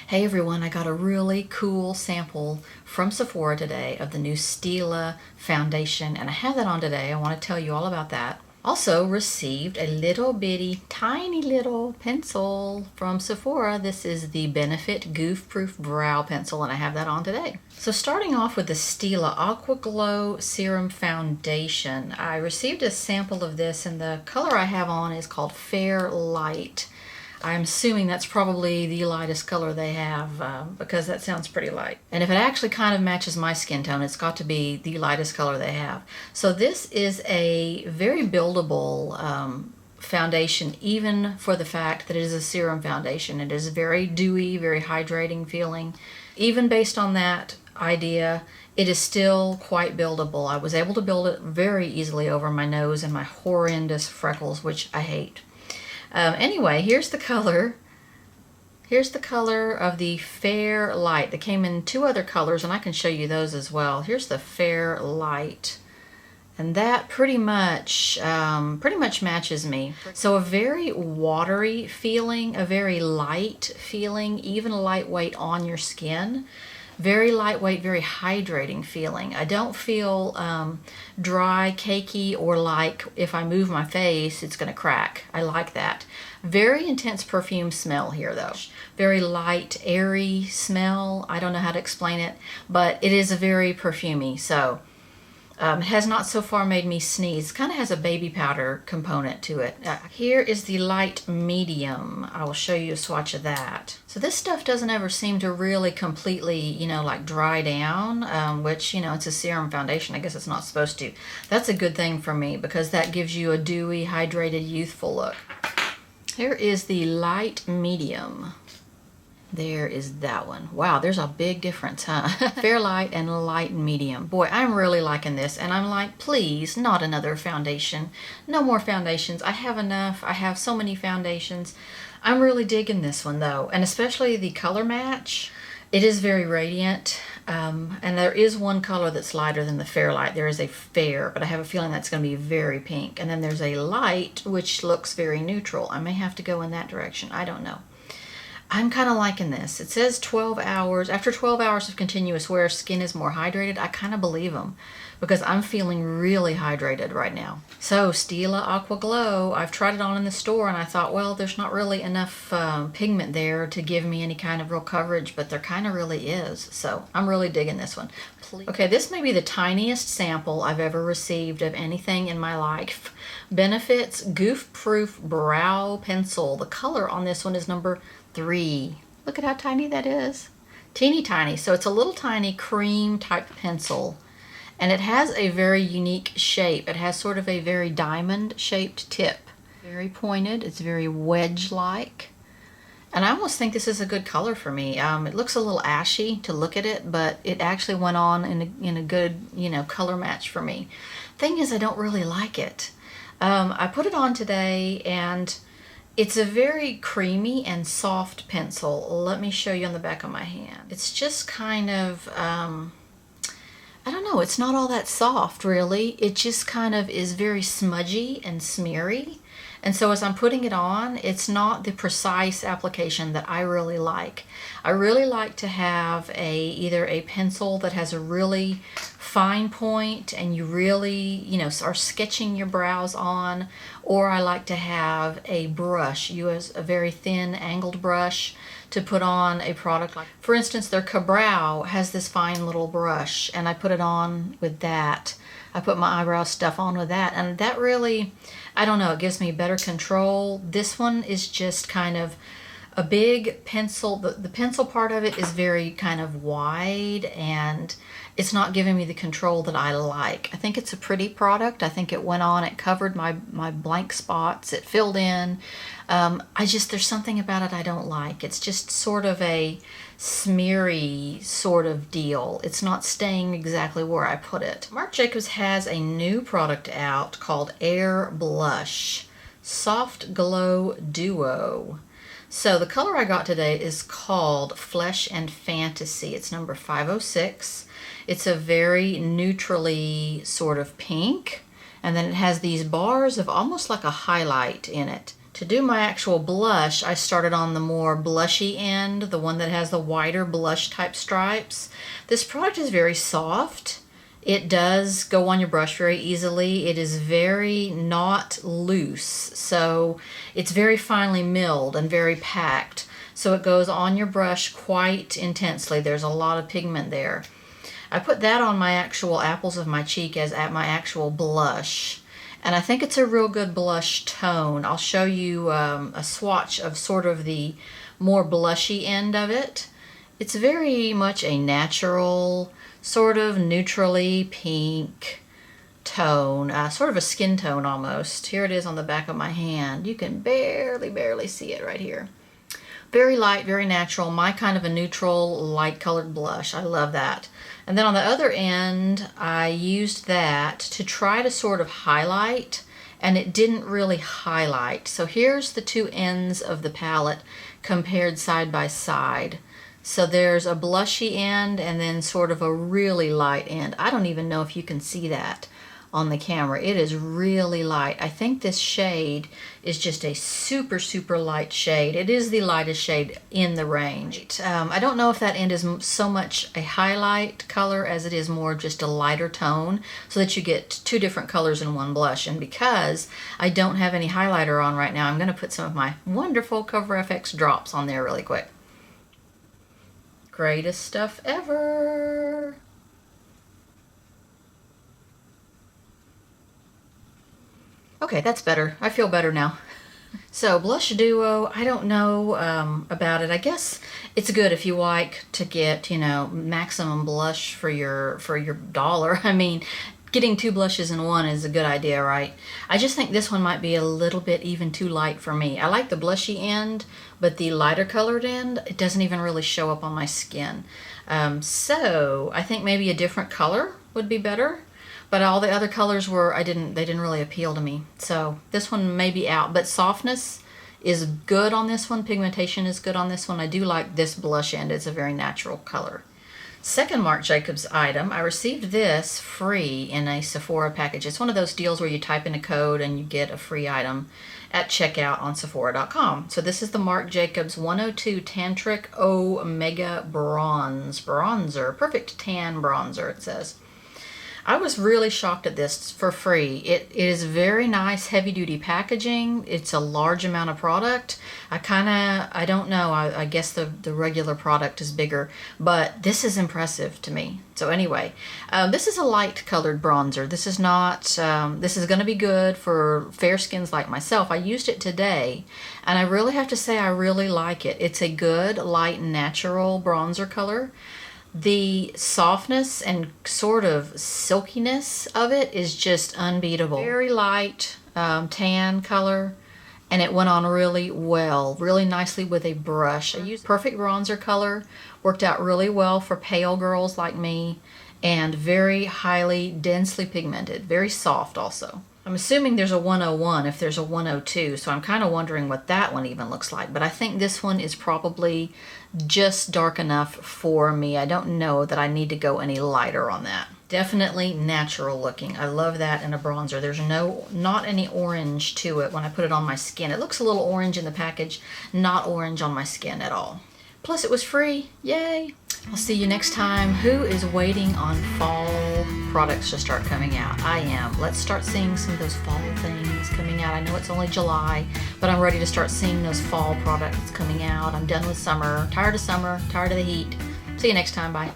Hey everyone, I got a really cool sample from Sephora today of the new Stila foundation, and I have that on today. I want to tell you all about that. Also received a little bitty, tiny little pencil from Sephora. This is the Benefit Goof Proof Brow Pencil, and I have that on today. So starting off with the Stila Aqua Glow Serum Foundation, I received a sample of this, and the color I have on is called Fair Light. I'm assuming that's probably the lightest color they have because that sounds pretty light. And if it actually kind of matches my skin tone, it's got to be the lightest color they have. So this is a very buildable foundation, even for the fact that it is a serum foundation. It is very dewy, very hydrating feeling. Even based on that idea, it is still quite buildable. I was able to build it very easily over my nose and my horrendous freckles, which I hate. Anyway, here's the color. Here's the color of the Fair Light. They came in two other colors, and I can show you those as well. Here's the Fair Light, and that pretty much matches me. So a very watery feeling, a very light feeling, even lightweight on your skin. Very lightweight, very hydrating feeling. I don't feel dry, cakey, or like if I move my face, it's gonna crack. I like that. Very intense perfume smell here though. Very light, airy smell. I don't know how to explain it, but it is a very perfumey. So it has not so far made me sneeze. Kind of has a baby powder component to it. Here is the light medium. I will show you a swatch of that. So this stuff doesn't ever seem to really completely, like dry down, which, it's a serum foundation. I guess it's not supposed to. That's a good thing for me because that gives you a dewy, hydrated, youthful look. Here is the light medium. There is that one. Wow, there's a big difference, huh? Fair light and light and medium. Boy, I'm really liking this, and I'm like, please, not another foundation. No more foundations. I have enough. I have so many foundations. I'm really digging this one, though, and especially the color match. It is very radiant, and there is one color that's lighter than the Fair Light. There is a Fair, but I have a feeling that's going to be very pink. And then there's a Light, which looks very neutral. I may have to go in that direction. I don't know. I'm kind of liking this. It says 12 hours. After 12 hours of continuous wear, skin is more hydrated. I kind of believe them because I'm feeling really hydrated right now. So Stila Aqua Glow, I've tried it on in the store and I thought, well, there's not really enough pigment there to give me any kind of real coverage, but there kind of really is. So I'm really digging this one. Okay, this may be the tiniest sample I've ever received of anything in my life. Benefits Goof Proof Brow Pencil. The color on this one is number 3. Look at how tiny that is. Teeny tiny. So it's a little tiny cream type pencil. And it has a very unique shape. It has sort of a very diamond shaped tip. Very pointed. It's very wedge-like. And I almost think this is a good color for me. It looks a little ashy to look at it, but it actually went on in a good, color match for me. Thing is, I don't really like it. I put it on today, and it's a very creamy and soft pencil. Let me show you on the back of my hand. It's just kind of, I don't know, it's not all that soft really. It just kind of is very smudgy and smeary. And so as I'm putting it on, it's not the precise application that I really like. I really like to have either a pencil that has a really fine point and you really, are sketching your brows on, or I like to have a brush, use a very thin angled brush to put on a product. Like, for instance, their Ka-Brow has this fine little brush, and I put it on with that. I put my eyebrow stuff on with that, and that really, I don't know, it gives me better control. This one is just kind of a big pencil. The pencil part of it is very kind of wide, and it's not giving me the control that I like. I think it's a pretty product. I think it went on, it covered my blank spots, it filled in. There's something about it I don't like. It's just sort of a smeary sort of deal. It's not staying exactly where I put it. Marc Jacobs has a new product out called Air Blush Soft Glow Duo. So the color I got today is called Flesh and Fantasy. It's number 506. It's a very neutrally sort of pink, and then it has these bars of almost like a highlight in it To do my actual blush, I started on the more blushy end, the one that has the wider blush type stripes. This product is very soft. It does go on your brush very easily. It is very not loose, so it's very finely milled and very packed. So it goes on your brush quite intensely. There's a lot of pigment there. I put that on my actual apples of my cheek as at my actual blush. And I think it's a real good blush tone. I'll show you a swatch of sort of the more blushy end of it. It's very much a natural, sort of neutrally pink tone, sort of a skin tone almost. Here it is on the back of my hand. You can barely see it right here. Very light, very natural, my kind of a neutral, light colored blush. I love that. And then on the other end, I used that to try to sort of highlight, and it didn't really highlight. So here's the two ends of the palette compared side by side. So there's a blushy end and then sort of a really light end. I don't even know if you can see that on the camera. It is really light. I think this shade is just a super light shade. It is the lightest shade in the range. I don't know if that end is so much a highlight color as it is more just a lighter tone, so that you get two different colors in one blush. And because I don't have any highlighter on right now, I'm going to put some of my wonderful Cover FX drops on there really quick. Greatest stuff ever. Okay, that's better. I feel better now. So blush duo, I don't know about it. I guess it's good if you like to get, you know, maximum blush for your dollar. I mean, getting two blushes in one is a good idea, right? I just think this one might be a little bit even too light for me. I like the blushy end, but the lighter colored end, it doesn't even really show up on my skin. So I think maybe a different color would be better. But all the other colors were, they didn't really appeal to me. So this one may be out, but softness is good on this one. Pigmentation is good on this one. I do like this blush end. It's a very natural color. Second Marc Jacobs item, I received this free in a Sephora package. It's one of those deals where you type in a code and you get a free item at checkout on Sephora.com. So this is the Marc Jacobs 102 Tantric Omega Bronzer. Perfect tan bronzer, it says. I was really shocked at this for free. It is very nice, heavy-duty packaging. It's a large amount of product. I don't know. I guess the regular product is bigger, but this is impressive to me. So anyway, this is a light-colored bronzer. This is not. This is going to be good for fair skins like myself. I used it today, and I really have to say I really like it. It's a good, light, natural bronzer color. The softness and sort of silkiness of it is just unbeatable. Very light tan color, and it went on really well, really nicely with a brush. I used perfect bronzer color, worked out really well for pale girls like me, and very highly densely pigmented, very soft also. I'm assuming there's a 101 if there's a 102, so I'm kind of wondering what that one even looks like. But I think this one is probably just dark enough for me. I don't know that I need to go any lighter on that. Definitely natural looking. I love that in a bronzer. There's not any orange to it when I put it on my skin. It looks a little orange in the package, not orange on my skin at all. Plus it was free. Yay! I'll see you next time. Who is waiting on fall products to start coming out? I am. Let's start seeing some of those fall things coming out. I know it's only July, but I'm ready to start seeing those fall products coming out. I'm done with summer, tired of the heat. See you next time. Bye.